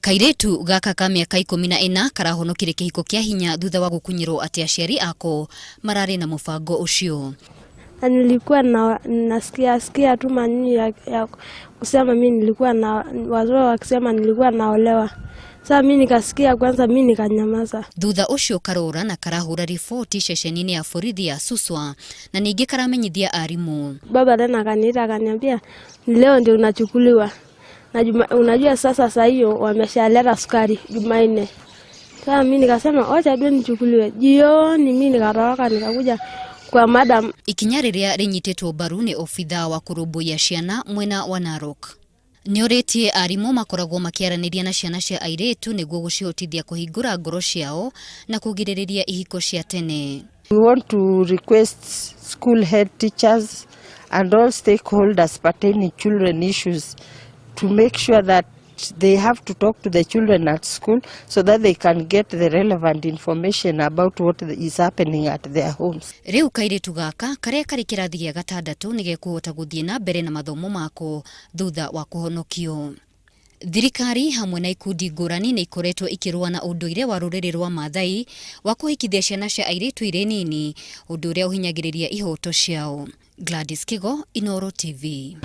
Kairetu gaka ka miaka 14 karahonokire kihiko kia hinya thutha wa gukunyirwo ati aciari ako marari na mubango ucio. Nilikuwa nasikia tu maneno ya kusema mimi nilikuwa na wazee wakisema nilikuwa naolewa. Sasa mimi nikasikia kwanza, mimi nikanyamaza. Thutha ucio karora na karahura ripoti ceceni-ini ya borithi ya Suswa na ningi karamenyithia arimu. Baba tena akaniita akaniambia leo ndio unachukuliwa. Na unajua sasa hiyo wameshaleta sukari Jumanne. Sasa mimi nikasema acha ndio nichukuliwe. Jioni mimi nikatoroka nikakuja kwa madam. Ikinya riria rinyitetwo mbaru ni obitha wa kurumbuia ciana mwena wa Narok. Nioritie arimu makoragwo makiaraniria na ciana cia airetu niguo gucihotithia kuhingura ngoro ciao na kugiririria ihiko cia tene. We want to request school head teachers and all stakeholders pertaining children issues to make sure that they have to talk to the children at school so that they can get the relevant information about what is happening at their homes. Riu kairetu gaka karia kari kirathi gia gatandatu nigekuhota guthie na mbere na mathomo mako thutha wa kuhonokio. Thirikari hamwe na ikundi ngurani ni ikoretwo ikirua na unduire wa ruriri rwa Maathai wa kuhikithia ciana cia airetu ire nini, undu uria uhinyagiriria ihoto ciao. Gladys Kigo, Inooro TV.